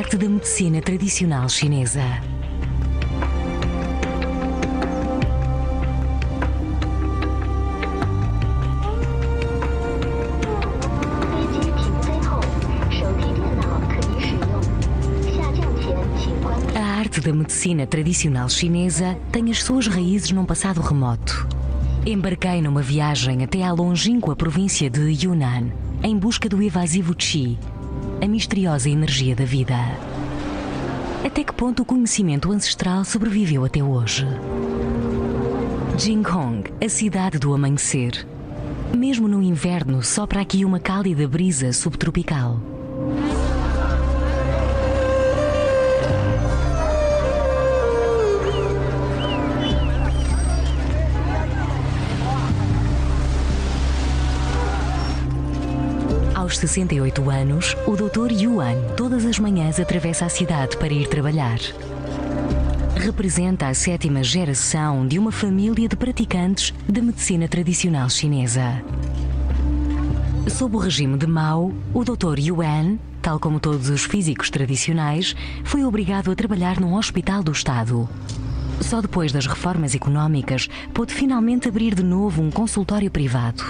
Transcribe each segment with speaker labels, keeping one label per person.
Speaker 1: arte da medicina tradicional chinesa. A arte da medicina tradicional chinesa tem as suas raízes num passado remoto. Embarquei numa viagem até à longínqua província de Yunnan, em busca do evasivo Qi, a misteriosa energia da vida. Até que ponto o conhecimento ancestral sobreviveu até hoje? Jinghong, a cidade do amanhecer. Mesmo no inverno, sopra aqui uma cálida brisa subtropical. Aos 68 anos, o Dr. Yuan todas as manhãs atravessa a cidade para ir trabalhar. Representa a 7ª geração de uma família de praticantes da medicina tradicional chinesa. Sob o regime de Mao, o Dr. Yuan, tal como todos os físicos tradicionais, foi obrigado a trabalhar num hospital do Estado. Só depois das reformas económicas pôde finalmente abrir de novo um consultório privado.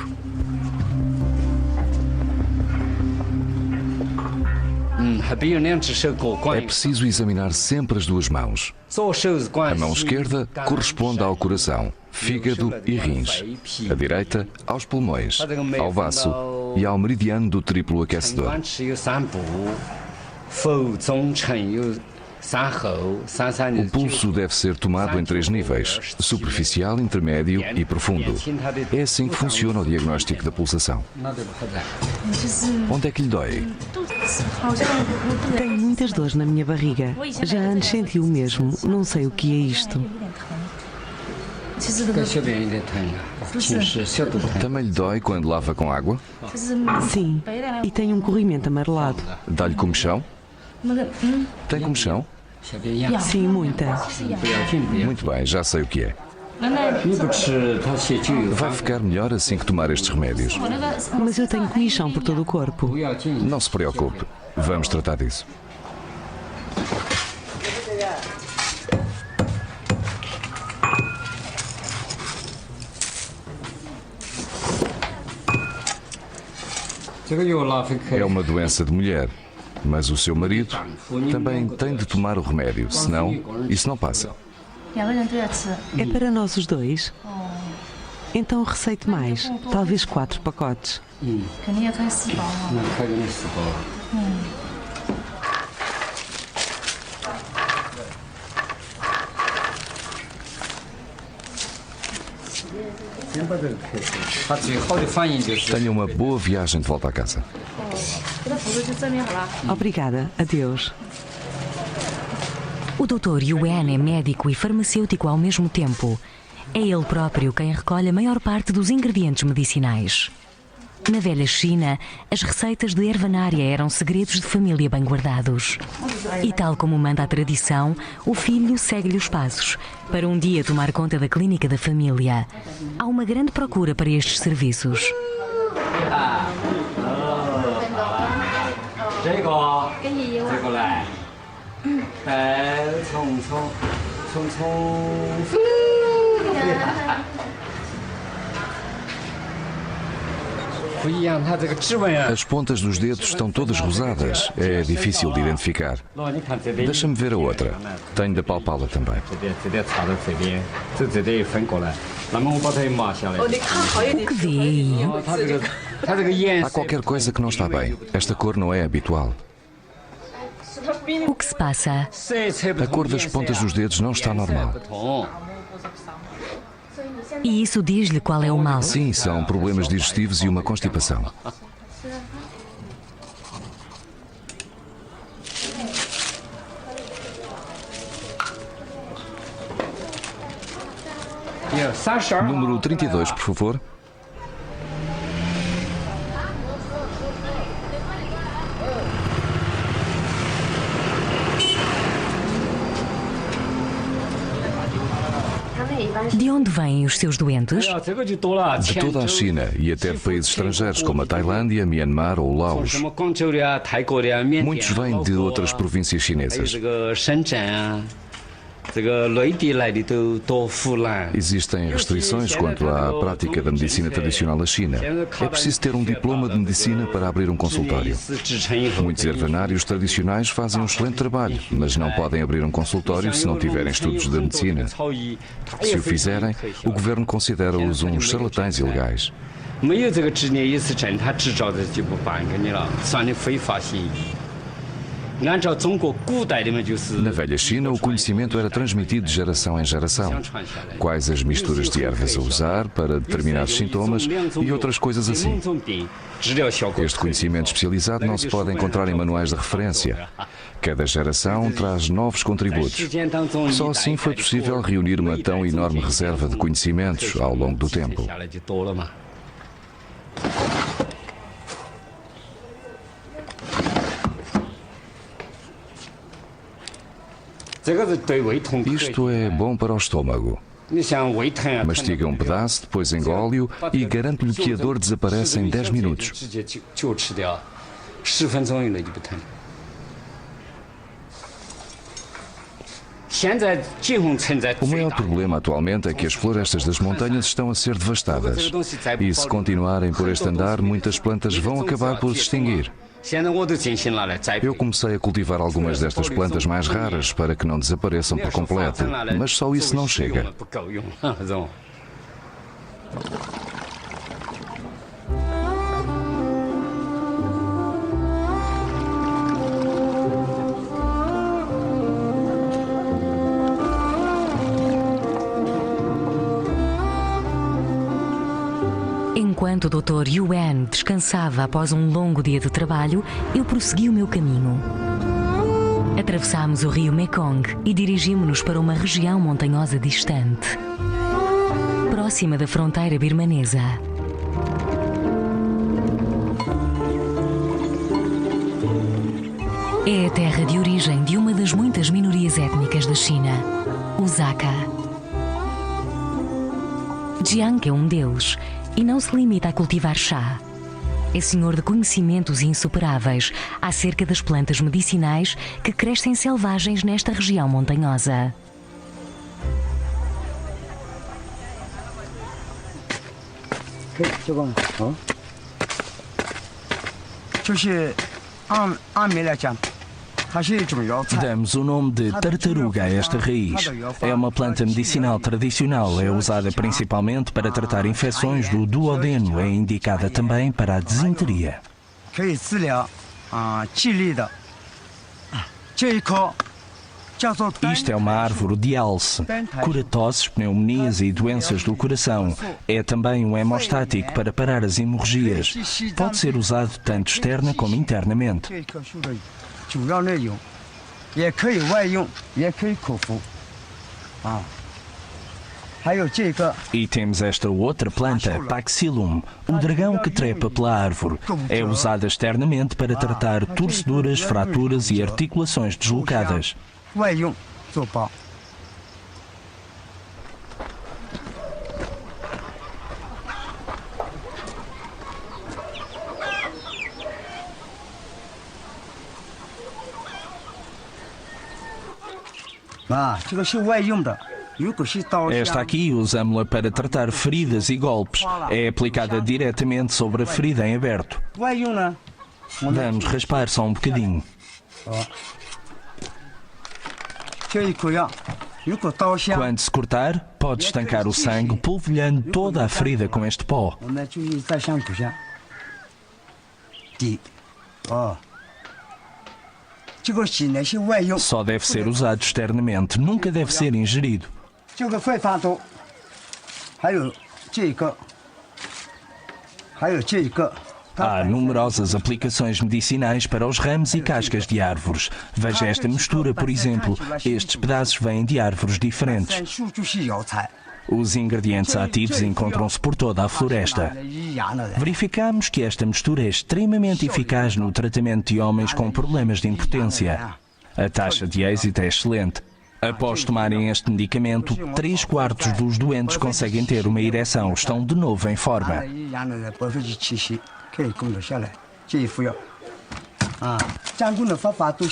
Speaker 2: É preciso examinar sempre as duas mãos. A mão esquerda corresponde ao coração, fígado e rins. A direita, aos pulmões, ao baço e ao meridiano do triplo aquecedor. O pulso deve ser tomado em 3 níveis: superficial, intermédio e profundo. É assim que funciona o diagnóstico da pulsação. Onde é que lhe dói?
Speaker 3: Tenho muitas dores na minha barriga. Já antes senti o mesmo. Não sei o que é isto.
Speaker 2: Também lhe dói quando lava com água?
Speaker 3: Sim. E tenho um corrimento amarelado.
Speaker 2: Dá-lhe comichão? Tem comichão?
Speaker 3: Sim, muita.
Speaker 2: Muito bem, já sei o que é. Vai ficar melhor assim que tomar estes remédios.
Speaker 3: Mas eu tenho comichão por todo o corpo.
Speaker 2: Não se preocupe, vamos tratar disso. É uma doença de mulher, mas o seu marido também tem de tomar o remédio, senão isso não passa.
Speaker 3: É para nós os dois? Então receite mais. Talvez 4 pacotes.
Speaker 2: Tenha uma boa viagem de volta à casa.
Speaker 3: Obrigada. Adeus.
Speaker 1: O Dr. Yuan é médico e farmacêutico ao mesmo tempo. É ele próprio quem recolhe a maior parte dos ingredientes medicinais. Na velha China, as receitas de ervanária eram segredos de família bem guardados. E tal como manda a tradição, o filho segue-lhe os passos para um dia tomar conta da clínica da família. Há uma grande procura para estes serviços.
Speaker 2: As pontas dos dedos estão todas rosadas. É difícil de identificar. Deixa-me ver a outra. Tenho de apalpá-la também.
Speaker 1: O que vê aí?
Speaker 2: Há qualquer coisa que não está bem. Esta cor não é habitual.
Speaker 1: O que se passa?
Speaker 2: A cor das pontas dos dedos não está normal.
Speaker 1: E isso diz-lhe qual é o mal?
Speaker 2: Sim, são problemas digestivos e uma constipação. Número 32, por favor.
Speaker 1: De De onde vêm os seus doentes?
Speaker 2: De toda a China e até de países estrangeiros como a Tailândia, Myanmar ou Laos. Muitos vêm de outras províncias chinesas. Existem restrições quanto à prática da medicina tradicional na China. É preciso ter um diploma de medicina para abrir um consultório. Muitos ervanários tradicionais fazem um excelente trabalho, mas não podem abrir um consultório se não tiverem estudos de medicina. Se o fizerem, o governo considera-os uns charlatães ilegais. Na velha China, o conhecimento era transmitido de geração em geração. Quais as misturas de ervas a usar para determinados sintomas e outras coisas assim. Este conhecimento especializado não se pode encontrar em manuais de referência. Cada geração traz novos contributos. Só assim foi possível reunir uma tão enorme reserva de conhecimentos ao longo do tempo. Isto é bom para o estômago. Mastiga um pedaço, depois engole-o e garanto-lhe que a dor desaparece em 10 minutos. O maior problema atualmente é que as florestas das montanhas estão a ser devastadas. E se continuarem por este andar, muitas plantas vão acabar por se extinguir. Eu comecei a cultivar algumas destas plantas mais raras para que não desapareçam por completo, mas só isso não chega.
Speaker 1: Enquanto o Dr. Yuan descansava após um longo dia de trabalho, eu prossegui o meu caminho. Atravessámos o rio Mekong e dirigimos-nos para uma região montanhosa distante, próxima da fronteira birmanesa. É a terra de origem de uma das muitas minorias étnicas da China, os Hakka. Jiang é um deles e não se limita a cultivar chá. É senhor de conhecimentos insuperáveis acerca das plantas medicinais que crescem selvagens nesta região montanhosa.
Speaker 4: Damos o nome de tartaruga a esta raiz. É uma planta medicinal tradicional, é usada principalmente para tratar infecções do duodeno, é indicada também para a disenteria. Isto é uma árvore de alce, cura tosses, pneumonias e doenças do coração. É também um hemostático para parar as hemorragias. Pode ser usado tanto externa como internamente. E temos esta outra planta, Paxillum, o dragão que trepa pela árvore. É usada externamente para tratar torceduras, fraturas e articulações deslocadas. Esta aqui usamos-la para tratar feridas e golpes. É aplicada diretamente sobre a ferida em aberto. Vamos raspar só um bocadinho. Quando se cortar, pode estancar o sangue, polvilhando toda a ferida com este pó. Só deve ser usado externamente, nunca deve ser ingerido. Há numerosas aplicações medicinais para os ramos e cascas de árvores. Veja esta mistura, por exemplo. Estes pedaços vêm de árvores diferentes. Os ingredientes ativos encontram-se por toda a floresta. Verificamos que esta mistura é extremamente eficaz no tratamento de homens com problemas de impotência. A taxa de êxito é excelente. Após tomarem este medicamento, 3/4 dos doentes conseguem ter uma ereção, estão de novo em forma.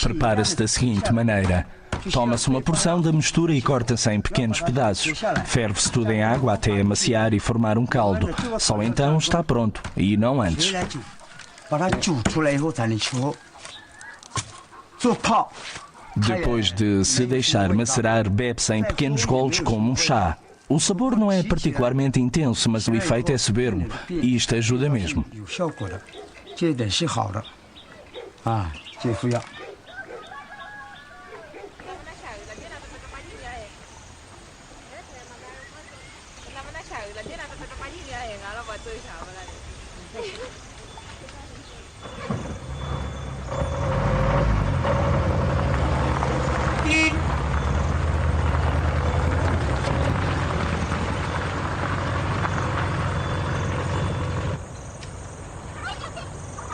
Speaker 4: Prepara-se da seguinte maneira. Toma-se uma porção da mistura e corta-se em pequenos pedaços. Ferve-se tudo em água até amaciar e formar um caldo. Só então está pronto, e não antes. Depois de se deixar macerar, bebe-se em pequenos golos como um chá. O sabor não é particularmente intenso, mas o efeito é soberbo, e isto ajuda mesmo.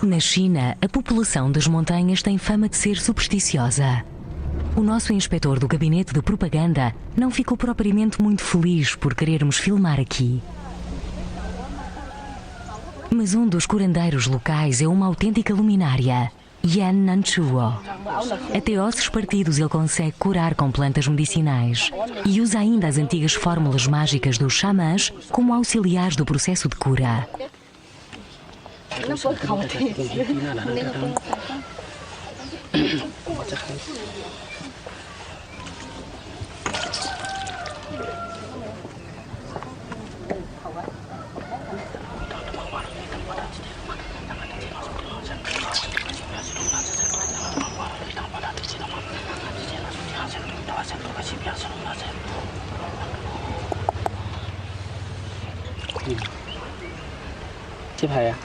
Speaker 1: Na China, a população das montanhas tem fama de ser supersticiosa. O nosso inspetor do gabinete de propaganda não ficou propriamente muito feliz por querermos filmar aqui. Mas um dos curandeiros locais é uma autêntica luminária, Yan Nanchuo. Até ossos partidos ele consegue curar com plantas medicinais e usa ainda as antigas fórmulas mágicas dos xamãs como auxiliares do processo de cura.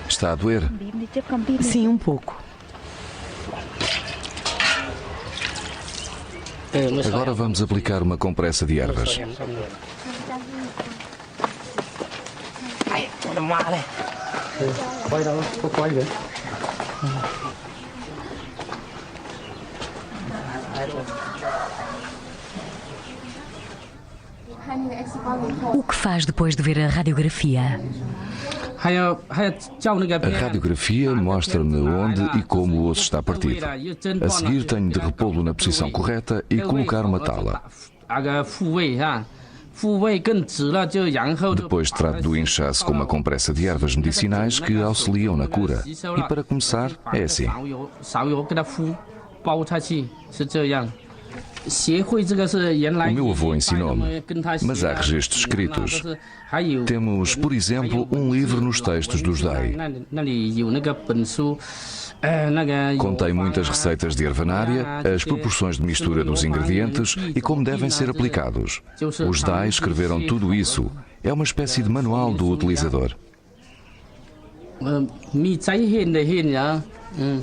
Speaker 2: Está a doer?
Speaker 3: Sim, um pouco.
Speaker 2: Agora vamos aplicar uma compressa de ervas.
Speaker 1: O que faz depois de ver a radiografia?
Speaker 2: A radiografia mostra-me onde e como o osso está partido. A seguir tenho de repô-lo na posição correta e colocar uma tala. Depois trato do inchaço com uma compressa de ervas medicinais que auxiliam na cura. E para começar, é assim. O meu avô ensinou-me, mas há registros escritos. Temos, por exemplo, um livro nos textos dos Dai. Contém muitas receitas de ervanária, as proporções de mistura dos ingredientes e como devem ser aplicados. Os Dai escreveram tudo isso. É uma espécie de manual do utilizador.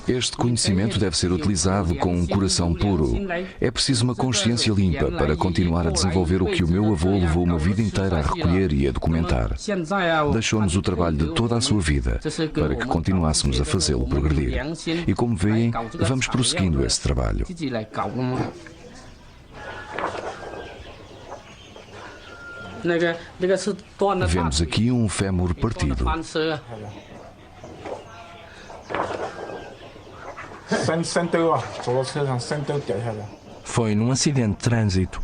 Speaker 2: Este conhecimento deve ser utilizado com um coração puro. É preciso uma consciência limpa para continuar a desenvolver o que o meu avô levou uma vida inteira a recolher e a documentar. Deixou-nos o trabalho de toda a sua vida para que continuássemos a fazê-lo progredir. E como veem, vamos prosseguindo esse trabalho. Vemos aqui um fémur partido.
Speaker 4: Foi num acidente de trânsito.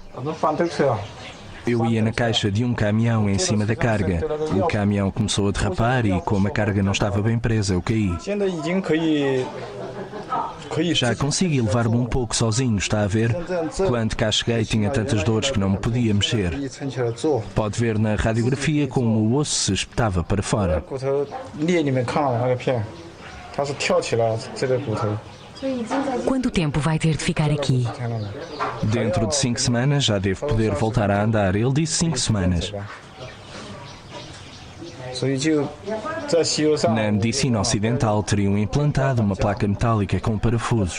Speaker 4: Eu ia na caixa de um caminhão em cima da carga. O caminhão começou a derrapar e, como a carga não estava bem presa, eu caí. Já consegui levar-me um pouco sozinho, está a ver? Quando cá cheguei tinha tantas dores que não me podia mexer. Pode ver na radiografia como o osso se espetava para fora.
Speaker 1: Quanto tempo vai ter de ficar aqui?
Speaker 4: Dentro de 5 semanas já devo poder voltar a andar. Ele disse 5 semanas. Na medicina ocidental teriam implantado uma placa metálica com parafusos,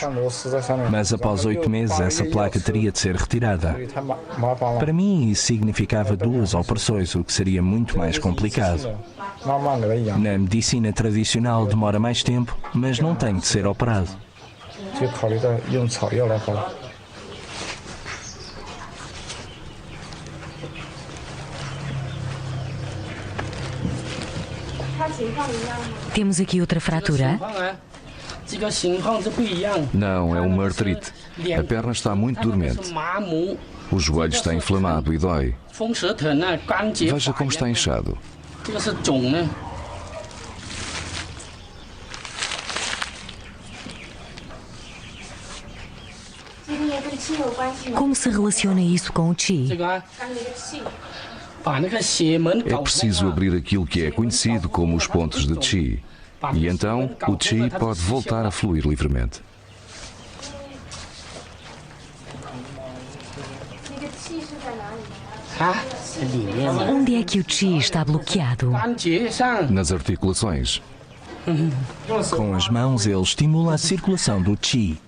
Speaker 4: mas após 8 meses essa placa teria de ser retirada. Para mim isso significava 2 operações, o que seria muito mais complicado. Na medicina tradicional demora mais tempo, mas não tem de ser operado.
Speaker 1: Temos aqui outra fratura?
Speaker 2: Não, é uma artrite. A perna está muito dormente. O joelho está inflamado e dói. Veja como está inchado.
Speaker 1: Como se relaciona isso com o Qi?
Speaker 2: É preciso abrir aquilo que é conhecido como os pontos de Qi. E então o Qi pode voltar a fluir livremente.
Speaker 1: Onde é que o Qi está bloqueado?
Speaker 2: Nas articulações.
Speaker 4: Com as mãos, ele estimula a circulação do Qi.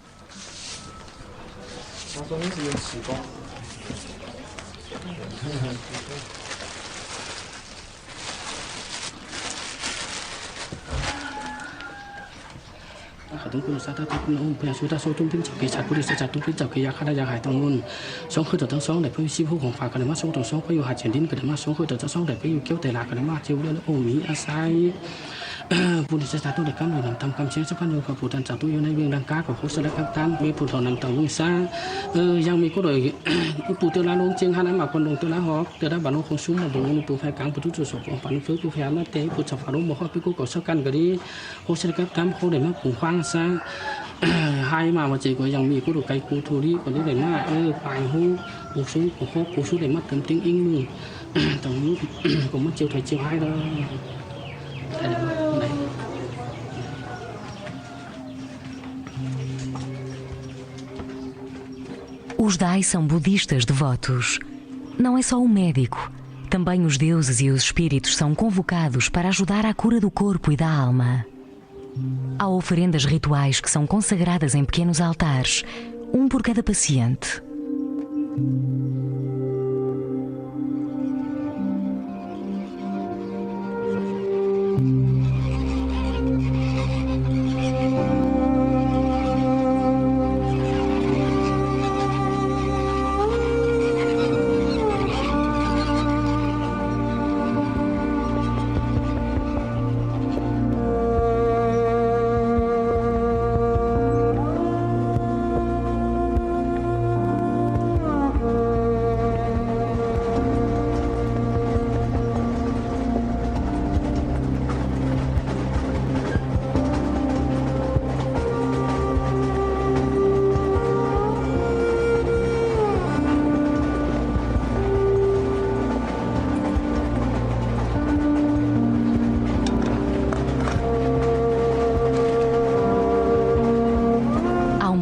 Speaker 5: hai mà chỉ có dòng mi của đồ cây cú thu đi còn đấy mà bài hú cú số để mất tấm tiếng in luôn tổng cũng mất chiều thời chiều hai đó đây.
Speaker 1: Os Dai são budistas devotos. Não é só um médico. Também os deuses e os espíritos são convocados para ajudar à cura do corpo e da alma. Há oferendas rituais que são consagradas em pequenos altares, um por cada paciente.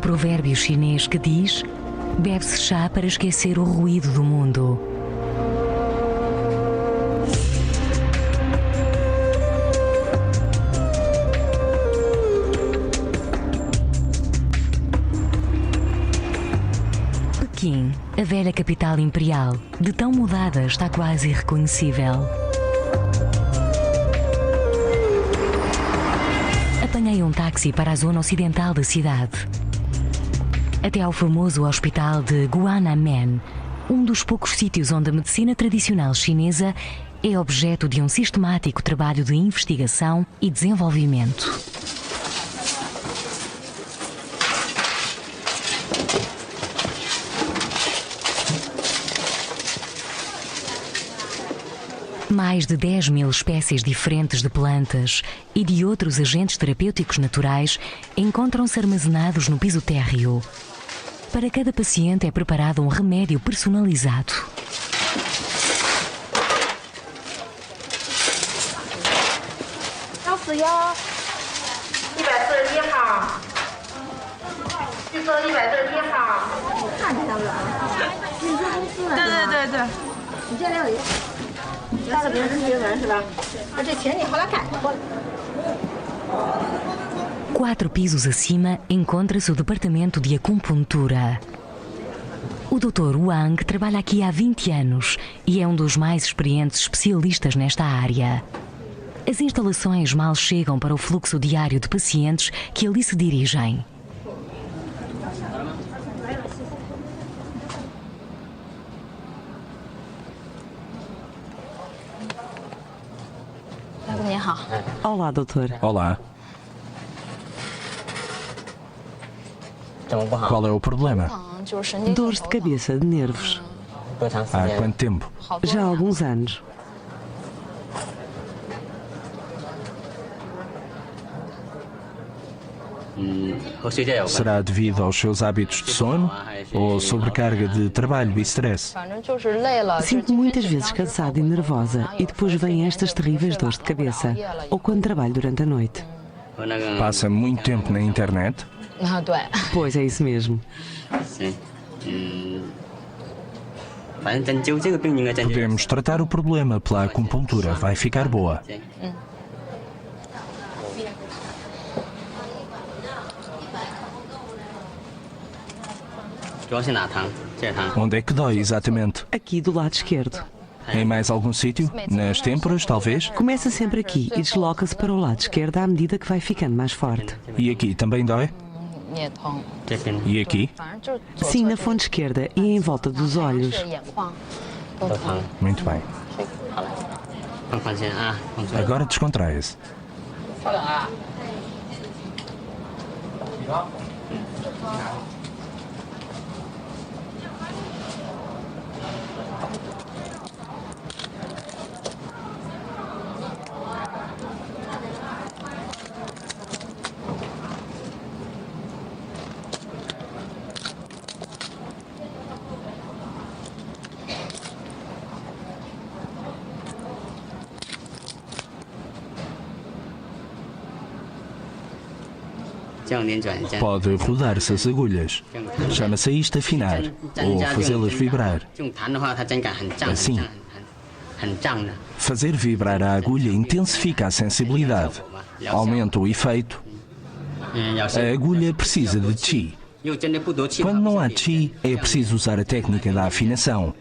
Speaker 1: Provérbio chinês que diz: bebe-se chá para esquecer o ruído do mundo. Pequim, a velha capital imperial, de tão mudada está quase irreconhecível. Apanhei um táxi para a zona ocidental da cidade. Até ao famoso hospital de Guananmen, um dos poucos sítios onde a medicina tradicional chinesa é objeto de um sistemático trabalho de investigação e desenvolvimento. Mais de 10.000 espécies diferentes de plantas e de outros agentes terapêuticos naturais encontram-se armazenados no piso térreo. Para cada paciente é preparado um remédio personalizado. Quatro pisos acima encontra-se o departamento de acupuntura. O Dr. Wang trabalha aqui há 20 anos e é um dos mais experientes especialistas nesta área. As instalações mal chegam para o fluxo diário de pacientes que ali se dirigem.
Speaker 3: Olá, doutor.
Speaker 4: Olá. Qual é o problema?
Speaker 3: Dores de cabeça, de nervos.
Speaker 4: Há quanto tempo?
Speaker 3: Já há alguns anos.
Speaker 4: Será devido aos seus hábitos de sono ou sobrecarga de trabalho e stress?
Speaker 3: Sinto-me muitas vezes cansada e nervosa e depois vêm estas terríveis dores de cabeça, ou quando trabalho durante a noite.
Speaker 4: Passa muito tempo na internet?
Speaker 3: Pois, é isso mesmo.
Speaker 4: Podemos tratar o problema pela acupuntura, vai ficar boa. Onde é que dói exatamente?
Speaker 3: Aqui do lado esquerdo.
Speaker 4: Em mais algum sítio? Nas têmporas, talvez?
Speaker 3: Começa sempre aqui e desloca-se para o lado esquerdo à medida que vai ficando mais forte.
Speaker 4: E aqui também dói? E aqui?
Speaker 3: Sim, na fonte esquerda e em volta dos olhos.
Speaker 4: Muito bem. Agora descontraia-se. Pode rodar-se as agulhas. Chama-se isto afinar ou fazê-las vibrar. Assim. Fazer vibrar a agulha intensifica a sensibilidade, aumenta o efeito. A agulha precisa de chi. Quando não há chi, é preciso usar a técnica da afinação.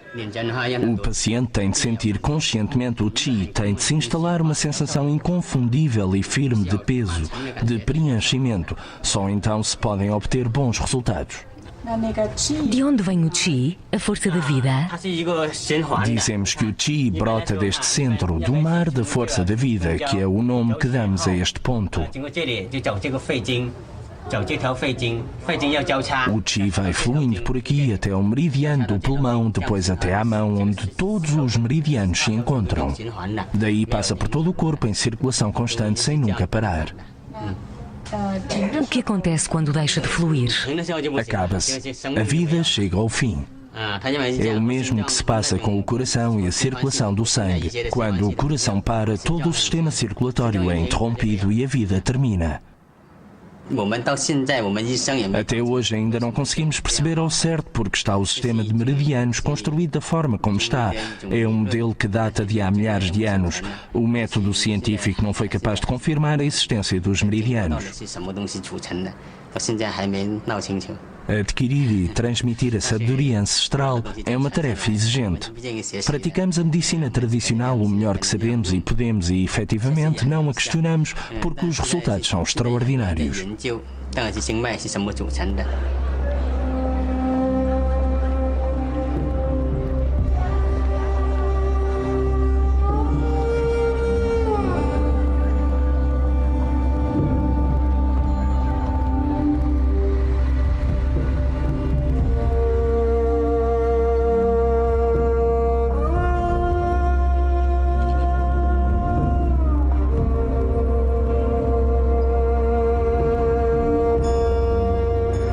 Speaker 4: O paciente tem de sentir conscientemente o chi, tem de se instalar uma sensação inconfundível e firme de peso, de preenchimento. Só então se podem obter bons resultados.
Speaker 1: De onde vem o Chi, a força da vida?
Speaker 4: Dizemos que o Chi brota deste centro, do mar da força da vida, que é o nome que damos a este ponto. O Chi vai fluindo por aqui até ao meridiano do pulmão, depois até à mão, onde todos os meridianos se encontram. Daí passa por todo o corpo em circulação constante, sem nunca parar.
Speaker 1: O que acontece quando deixa de fluir?
Speaker 4: Acaba-se. A vida chega ao fim. É o mesmo que se passa com o coração e a circulação do sangue. Quando o coração para, todo o sistema circulatório é interrompido e a vida termina. Até hoje ainda não conseguimos perceber ao certo porque está o sistema de meridianos construído da forma como está. É um modelo que data de há milhares de anos. O método científico não foi capaz de confirmar a existência dos meridianos. Adquirir e transmitir a sabedoria ancestral é uma tarefa exigente. Praticamos a medicina tradicional o melhor que sabemos e podemos e, efetivamente, não a questionamos porque os resultados são extraordinários.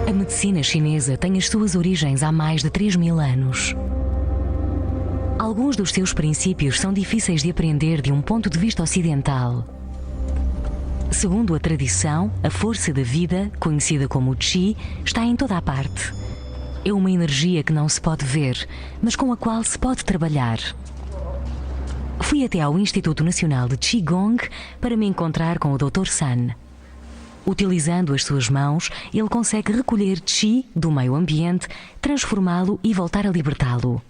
Speaker 1: A medicina chinesa tem as suas origens há mais de 3.000 anos. Alguns dos seus princípios são difíceis de aprender de um ponto de vista ocidental. Segundo a tradição, a força da vida, conhecida como Qi, está em toda a parte. É uma energia que não se pode ver, mas com a qual se pode trabalhar. Fui até ao Instituto Nacional de Qigong para me encontrar com o Dr. Sun. Utilizando as suas mãos, ele consegue recolher Qi do meio ambiente, transformá-lo e voltar a libertá-lo.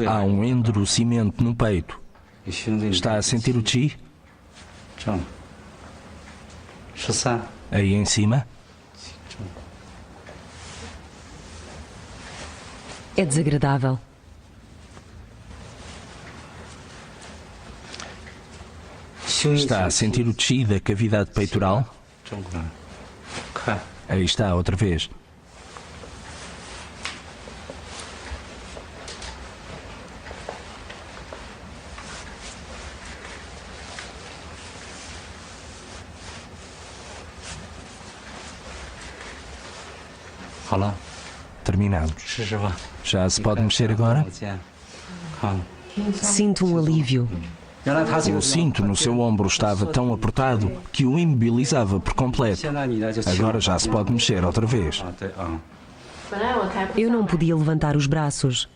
Speaker 4: Há um endurecimento no peito. Está a sentir o chi? Aí em cima?
Speaker 1: É desagradável.
Speaker 4: Está a sentir o chi da cavidade peitoral? Aí está, outra vez. Terminamos. Já se pode mexer agora?
Speaker 1: Sinto um alívio.
Speaker 4: O cinto no seu ombro estava tão apertado que o imobilizava por completo. Agora já se pode mexer outra vez.
Speaker 1: Eu não podia levantar os braços.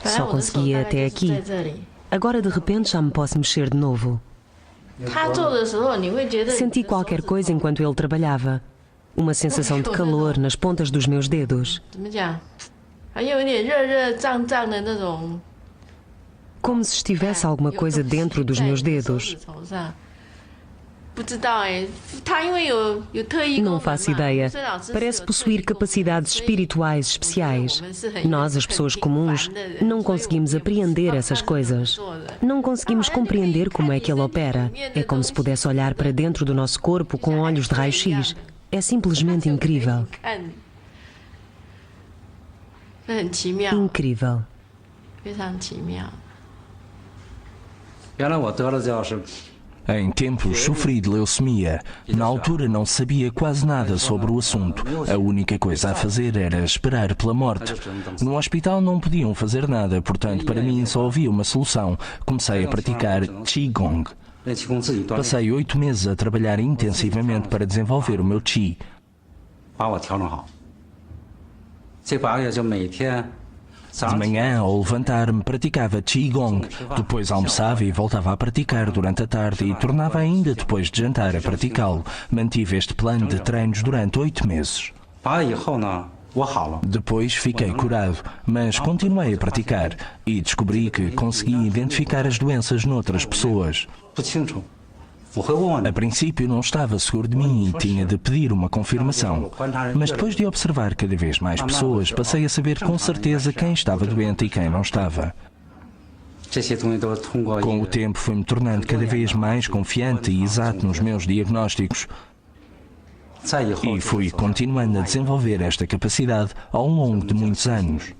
Speaker 1: Só conseguia até aqui. Agora de repente já me posso mexer de novo. Senti qualquer coisa enquanto ele trabalhava. Uma sensação de calor nas pontas dos meus dedos. Como se estivesse alguma coisa dentro dos meus dedos. Não faço ideia. Parece possuir capacidades espirituais especiais. Nós, as pessoas comuns, não conseguimos apreender essas coisas. Não conseguimos compreender como é que ele opera. É como se pudesse olhar para dentro do nosso corpo com olhos de raio-x. É simplesmente incrível. Incrível.
Speaker 4: Em tempos sofri de leucemia. Na altura não sabia quase nada sobre o assunto. A única coisa a fazer era esperar pela morte. No hospital não podiam fazer nada, portanto para mim só havia uma solução. Comecei a praticar Qigong. Passei 8 meses a trabalhar intensivamente para desenvolver o meu Qi. De manhã, ao levantar-me, praticava Qigong. Depois almoçava e voltava a praticar durante a tarde e tornava ainda depois de jantar a praticá-lo. Mantive este plano de treinos durante 8 meses. Depois fiquei curado, mas continuei a praticar e descobri que conseguia identificar as doenças noutras pessoas. A princípio não estava seguro de mim e tinha de pedir uma confirmação. Mas depois de observar cada vez mais pessoas, passei a saber com certeza quem estava doente e quem não estava. Com o tempo fui-me tornando cada vez mais confiante e exato nos meus diagnósticos. E fui continuando a desenvolver esta capacidade ao longo de muitos anos.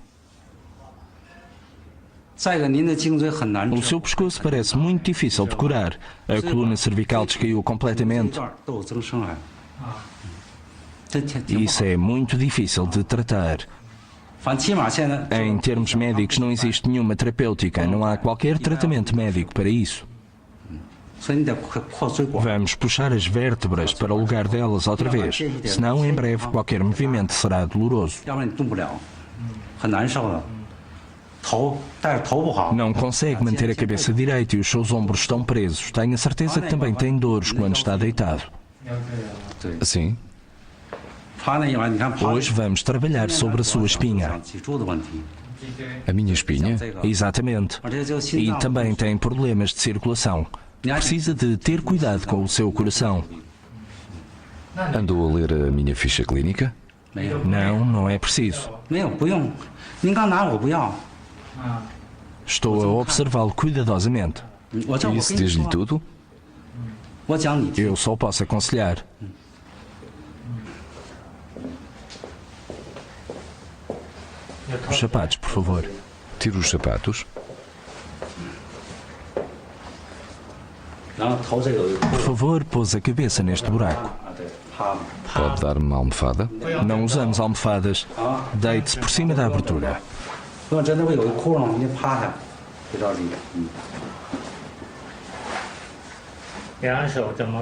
Speaker 4: O seu pescoço parece muito difícil de curar. A coluna cervical descaiu completamente. Isso é muito difícil de tratar. Em termos médicos não existe nenhuma terapêutica, não há qualquer tratamento médico para isso. Vamos puxar as vértebras para o lugar delas outra vez, senão em breve qualquer movimento será doloroso. Não consegue manter a cabeça direita e os seus ombros estão presos. Tenho a certeza que também tem dores quando está deitado.
Speaker 2: Sim.
Speaker 4: Hoje vamos trabalhar sobre a sua espinha.
Speaker 2: A minha espinha?
Speaker 4: Exatamente. E também tem problemas de circulação. Precisa de ter cuidado com o seu coração.
Speaker 2: Andou a ler a minha ficha clínica?
Speaker 4: Não, não é preciso. Estou a observá-lo cuidadosamente.
Speaker 2: Isso diz-lhe tudo?
Speaker 4: Eu só posso aconselhar. Os sapatos, por favor.
Speaker 2: Tira os sapatos.
Speaker 4: Por favor, pôs a cabeça neste buraco.
Speaker 2: Pode dar-me uma almofada?
Speaker 4: Não usamos almofadas. Deite-se por cima da abertura.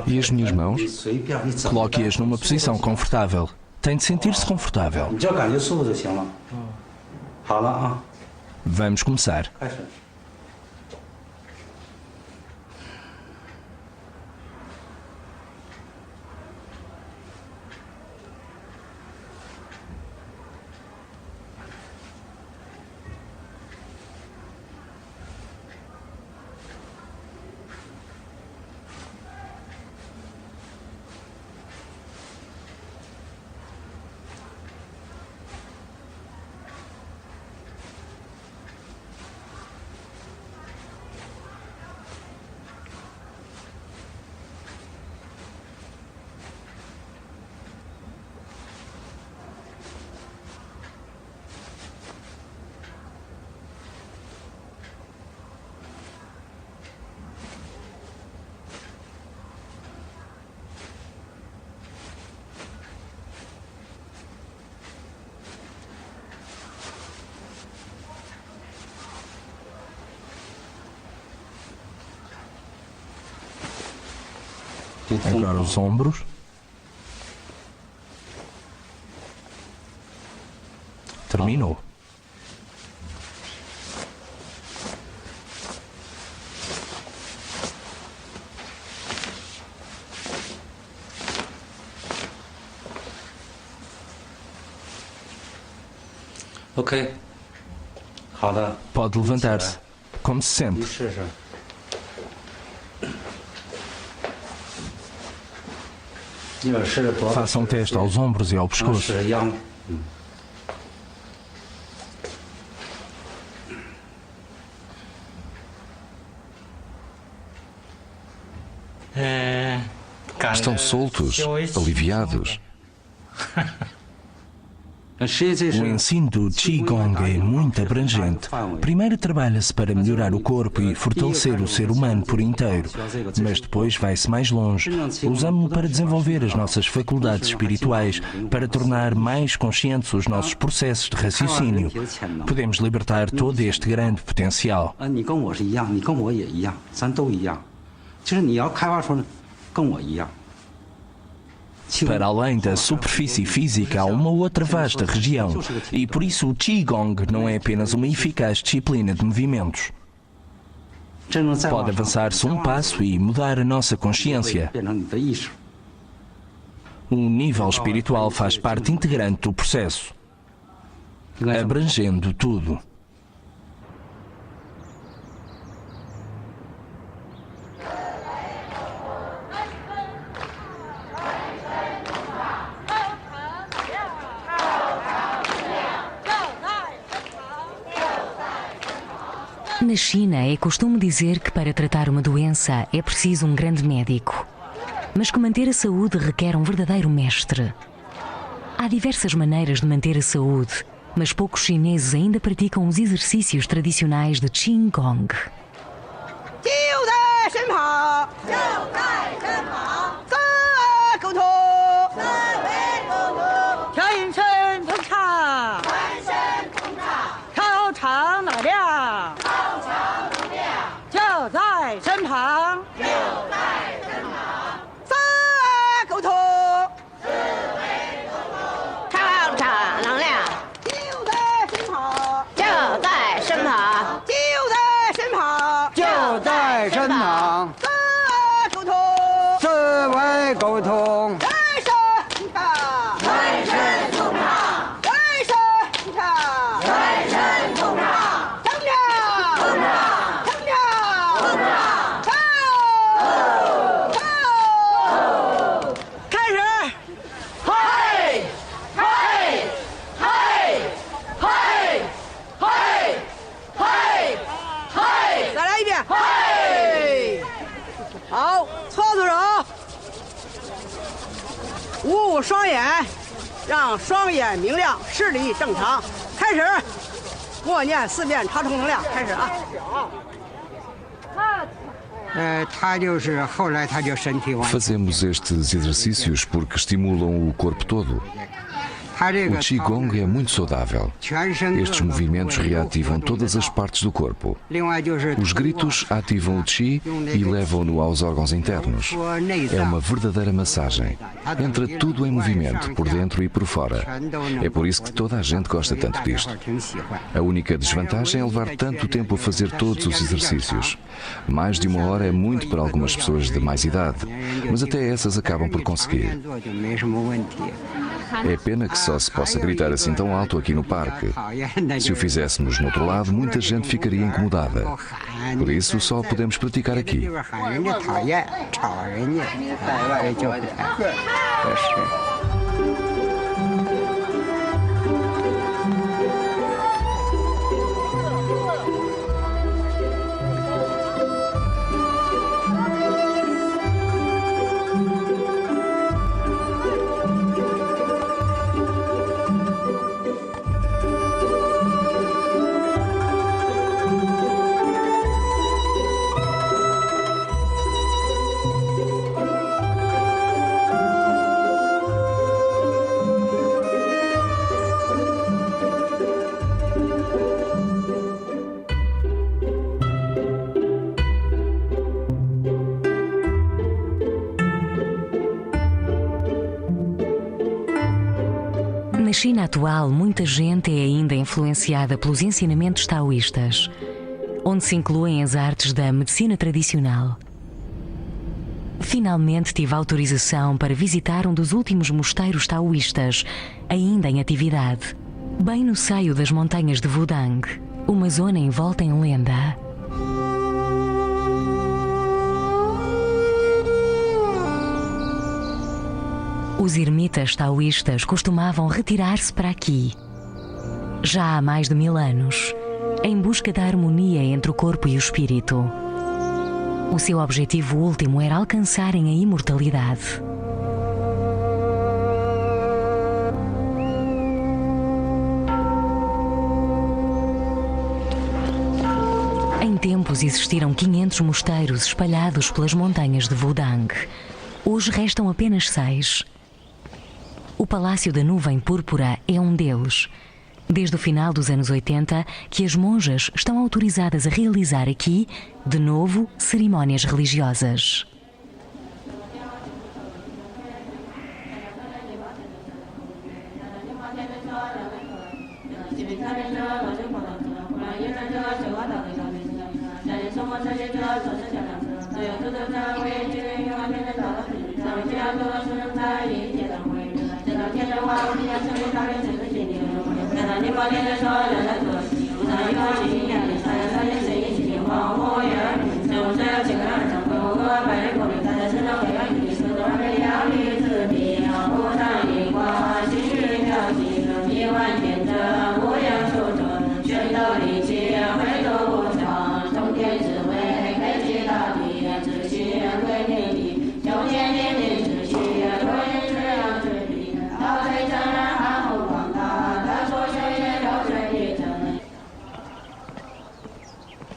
Speaker 2: E as minhas mãos?
Speaker 4: Coloque-as numa posição confortável. Tem de sentir-se confortável. Vamos começar. Agora os ombros. Terminou.
Speaker 6: Ok.
Speaker 4: Pode levantar-se. Como se sente? Faça um teste aos ombros e ao pescoço.
Speaker 2: Estão soltos, aliviados.
Speaker 4: O ensino do Qigong é muito abrangente. Primeiro trabalha-se para melhorar o corpo e fortalecer o ser humano por inteiro, mas depois vai-se mais longe. Usamos-lo para desenvolver as nossas faculdades espirituais, para tornar mais conscientes os nossos processos de raciocínio. Podemos libertar todo este grande potencial. Para além da superfície física, há uma outra vasta região, e por isso o Qigong não é apenas uma eficaz disciplina de movimentos. Pode avançar-se um passo e mudar a nossa consciência. O nível espiritual faz parte integrante do processo, abrangendo tudo.
Speaker 1: Na China é costume dizer que para tratar uma doença é preciso um grande médico, mas que manter a saúde requer um verdadeiro mestre. Há diversas maneiras de manter a saúde, mas poucos chineses ainda praticam os exercícios tradicionais de Qigong.
Speaker 2: Fazemos estes exercícios porque estimulam o corpo todo. O Qigong é muito saudável. Estes movimentos reativam todas as partes do corpo. Os gritos ativam o Qi e levam-no aos órgãos internos. É uma verdadeira massagem. Entra tudo em movimento, por dentro e por fora. É por isso que toda a gente gosta tanto disto. A única desvantagem é levar tanto tempo a fazer todos os exercícios. Mais de 1 hora é muito para algumas pessoas de mais idade, mas até essas acabam por conseguir. É pena que só se possa gritar assim tão alto aqui no parque. Se o fizéssemos no outro lado, muita gente ficaria incomodada. Por isso, só podemos praticar aqui.
Speaker 1: China atual, muita gente é ainda influenciada pelos ensinamentos taoístas, onde se incluem as artes da medicina tradicional. Finalmente tive autorização para visitar um dos últimos mosteiros taoístas, ainda em atividade, bem no seio das montanhas de Wudang, uma zona envolta em lenda. Os ermitas taoístas costumavam retirar-se para aqui, já há mais de 1000 anos, em busca da harmonia entre o corpo e o espírito. O seu objetivo último era alcançarem a imortalidade. Em tempos existiram 500 mosteiros espalhados pelas montanhas de Wudang. Hoje restam apenas 6. O Palácio da Nuvem Púrpura é um deles. Desde o final dos anos 80, que as monjas estão autorizadas a realizar aqui, de novo, cerimónias religiosas.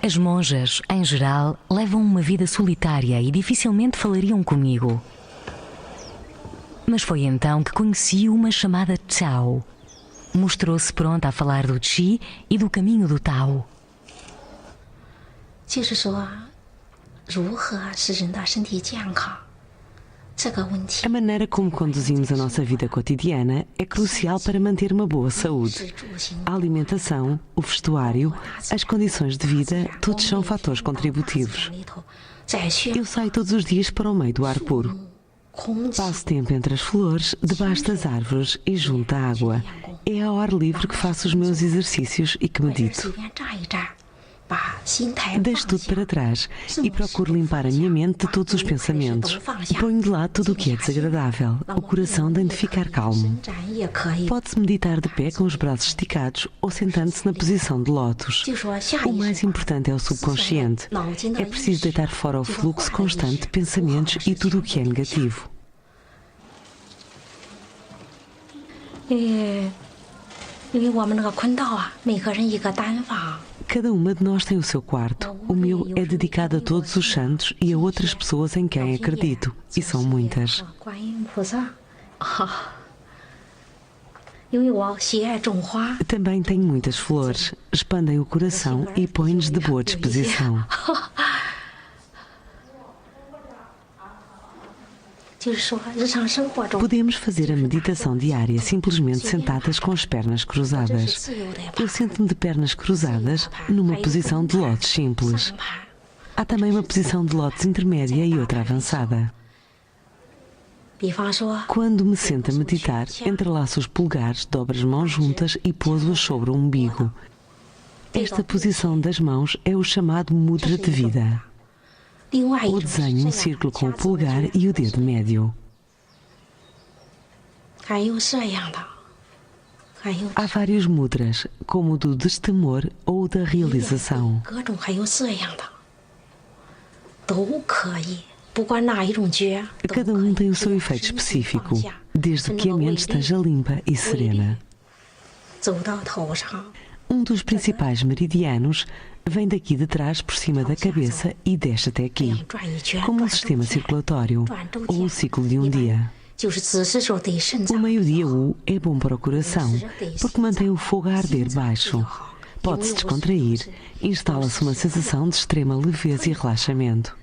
Speaker 1: As monjas, em geral, levam uma vida solitária e dificilmente falariam comigo. Mas foi então que conheci uma chamada Tao. Mostrou-se pronta a falar do Qi e do caminho do Tao.
Speaker 3: A maneira como conduzimos a nossa vida cotidiana é crucial para manter uma boa saúde. A alimentação, o vestuário, as condições de vida, todos são fatores contributivos. Eu saio todos os dias para o meio do ar puro. Passo tempo entre as flores, debaixo das árvores e junto à água. É ao ar livre que faço os meus exercícios e que medito. Deixo tudo para trás e procuro limpar a minha mente de todos os pensamentos. Ponho de lado tudo o que é desagradável. O coração tem de ficar calmo. Pode-se meditar de pé com os braços esticados ou sentando-se na posição de lótus. O mais importante é o subconsciente. É preciso deitar fora o fluxo constante de pensamentos e tudo o que é negativo. Cada uma de nós tem o seu quarto. O meu é dedicado a todos os santos e a outras pessoas em quem acredito. E são muitas. Também tenho muitas flores. Expandem o coração e põem-nos de boa disposição. Podemos fazer a meditação diária simplesmente sentadas com as pernas cruzadas. Eu sinto-me de pernas cruzadas numa posição de lótus simples. Há também uma posição de lótus intermédia e outra avançada. Quando me sento a meditar, entrelaço os polegares, dobro as mãos juntas e pouso-as sobre o umbigo. Esta posição das mãos é o chamado mudra de vida. Ou desenho um círculo com o polegar e o dedo médio. Há vários mudras, como o do destemor ou o da realização. Cada um tem o seu efeito específico, desde que a mente esteja limpa e serena. Um dos principais meridianos vem daqui de trás por cima da cabeça e desce até aqui, como um sistema circulatório ou o ciclo de um dia. O meio-dia U é bom para o coração, porque mantém o fogo a arder baixo. Pode-se descontrair, instala-se uma sensação de extrema leveza e relaxamento.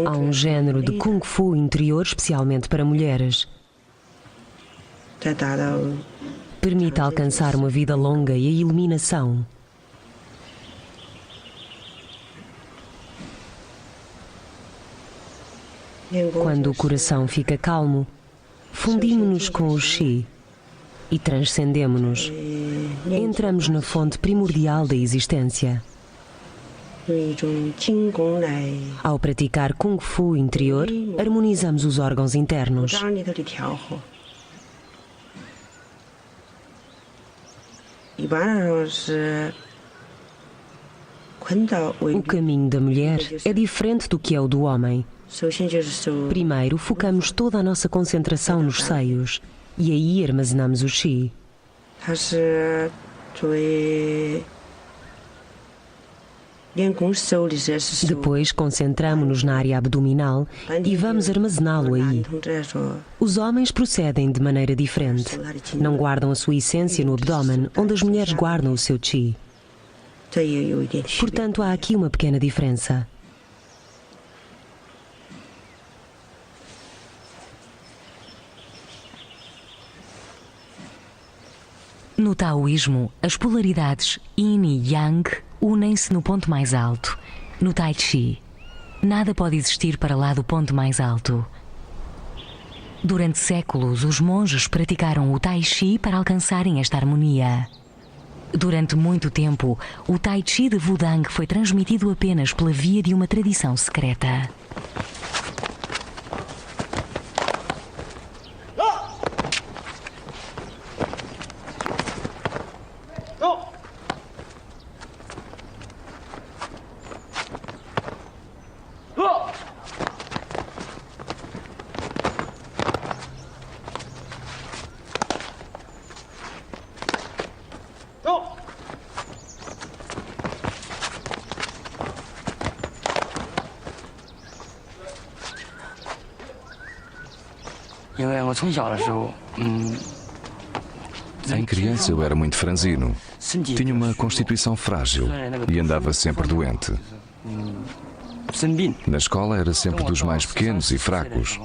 Speaker 1: Há um género de Kung Fu interior especialmente para mulheres. Permite alcançar uma vida longa e a iluminação. Quando o coração fica calmo, fundimos-nos com o Qi e transcendemos-nos. Entramos na fonte primordial da existência. Ao praticar Kung Fu interior, harmonizamos os órgãos internos. O caminho da mulher é diferente do que é o do homem. Primeiro, focamos toda a nossa concentração nos seios e aí armazenamos o Qi. Depois concentramos-nos na área abdominal e vamos armazená-lo aí. Os homens procedem de maneira diferente. Não guardam a sua essência no abdômen, onde as mulheres guardam o seu Qi. Portanto, há aqui uma pequena diferença. No taoísmo, as polaridades yin e yang unem-se no ponto mais alto, no tai chi. Nada pode existir para lá do ponto mais alto. Durante séculos, os monges praticaram o tai chi para alcançarem esta harmonia. Durante muito tempo, o tai chi de Wudang foi transmitido apenas pela via de uma tradição secreta.
Speaker 2: Em criança eu era muito franzino. Tinha uma constituição frágil e andava sempre doente. Na escola era sempre dos mais pequenos e fracos.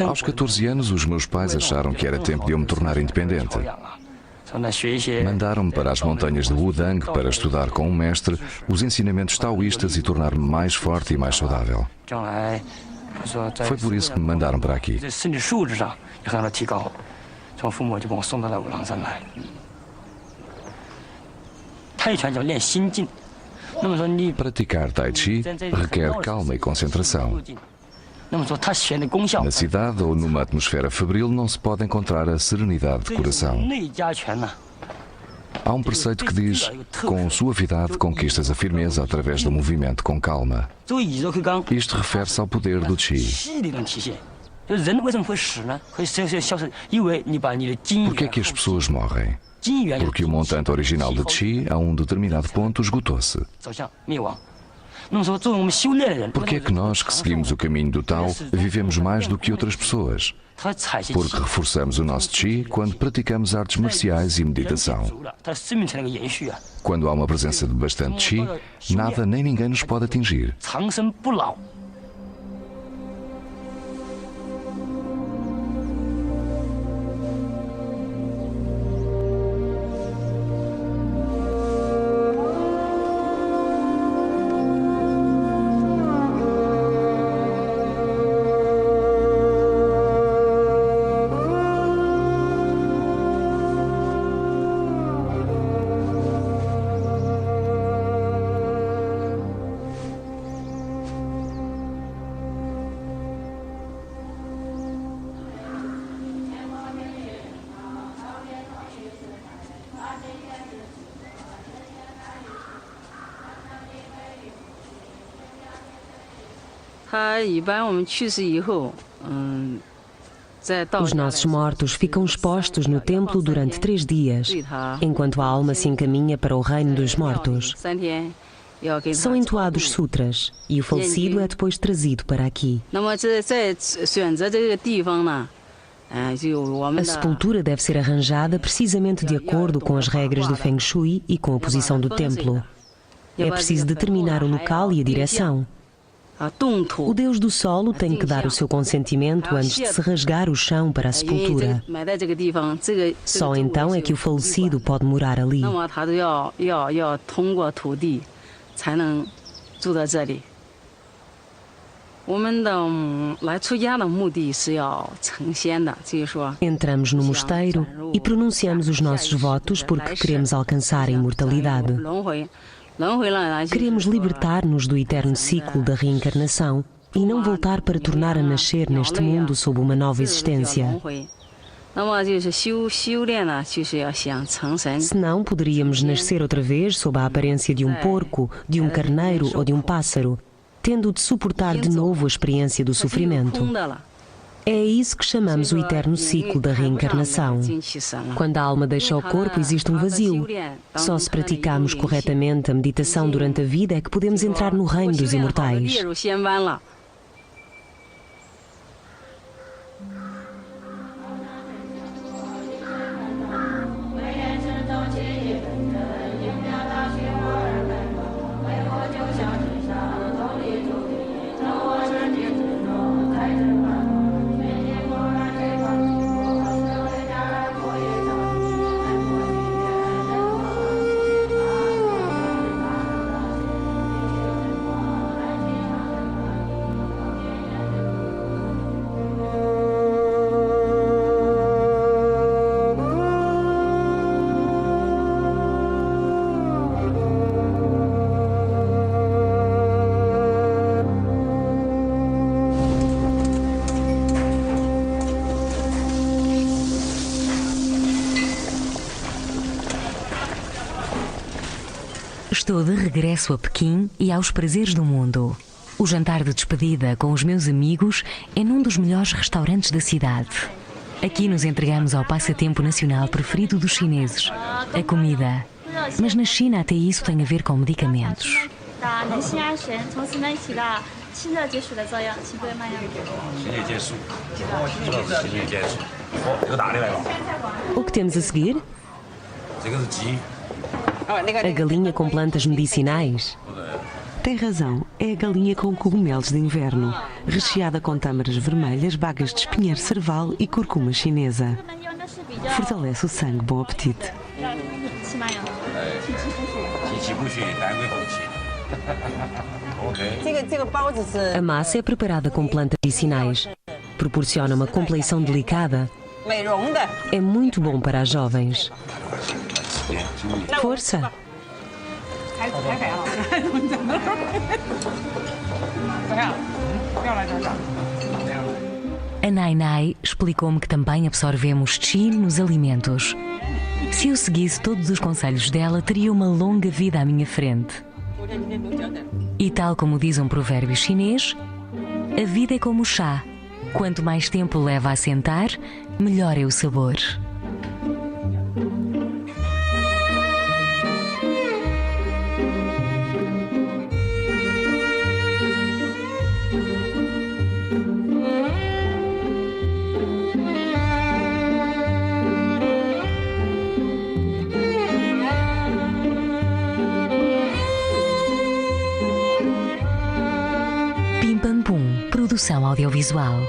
Speaker 2: Aos 14 anos, os meus pais acharam que era tempo de eu me tornar independente. Mandaram-me para as montanhas de Wudang para estudar com um mestre os ensinamentos taoístas e tornar-me mais forte e mais saudável. Foi por isso que me mandaram para aqui. Praticar Tai Chi requer calma e concentração. Na cidade ou numa atmosfera febril não se pode encontrar a serenidade de coração. Há um preceito que diz: com suavidade conquistas a firmeza através do movimento com calma. Isto refere-se ao poder do Qi. Por que é que as pessoas morrem? Porque o montante original de Qi, a um determinado ponto, esgotou-se. Por que é que nós, que seguimos o caminho do Tao, vivemos mais do que outras pessoas? Porque reforçamos o nosso Qi quando praticamos artes marciais e meditação. Quando há uma presença de bastante Qi, nada nem ninguém nos pode atingir. Os nossos mortos ficam expostos no templo durante 3 dias, enquanto a alma se encaminha para o reino dos mortos. São entoados sutras e o falecido é depois trazido para aqui.
Speaker 3: A sepultura deve ser arranjada precisamente de acordo com as regras do Feng Shui e com a posição do templo. É preciso determinar o local e a direção. O Deus do Solo tem que dar o seu consentimento antes de se rasgar o chão para a sepultura. Só então é que o falecido pode morar ali. Entramos no mosteiro e pronunciamos os nossos votos porque queremos alcançar a imortalidade. Queremos libertar-nos do eterno ciclo da reencarnação e não voltar para tornar a nascer neste mundo sob uma nova existência. Senão poderíamos nascer outra vez sob a aparência de um porco, de um carneiro ou de um pássaro, tendo de suportar de novo a experiência do sofrimento. É isso que chamamos o eterno ciclo da reencarnação. Quando a alma deixa o corpo, existe um vazio. Só se praticarmos corretamente a meditação durante a vida é que podemos entrar no reino dos imortais.
Speaker 1: Estou de regresso a Pequim e aos prazeres do mundo. O jantar de despedida com os meus amigos é num dos melhores restaurantes da cidade. Aqui nos entregamos ao passatempo nacional preferido dos chineses, a comida. Mas na China até isso tem a ver com medicamentos.
Speaker 3: O que temos a seguir? A galinha com plantas medicinais? Tem razão, é a galinha com cogumelos de inverno, recheada com tâmaras vermelhas, bagas de espinheiro cerval e curcuma chinesa. Fortalece o sangue, bom apetite. A massa é preparada com plantas medicinais. Proporciona uma compleição delicada. É muito bom para as jovens. Força!
Speaker 1: A Nai explicou-me que também absorvemos Qi nos alimentos. Se eu seguisse todos os conselhos dela, teria uma longa vida à minha frente. E tal como diz um provérbio chinês, a vida é como o chá. Quanto mais tempo leva a sentar, melhor é o sabor. Pim Pam Pum, produção audiovisual.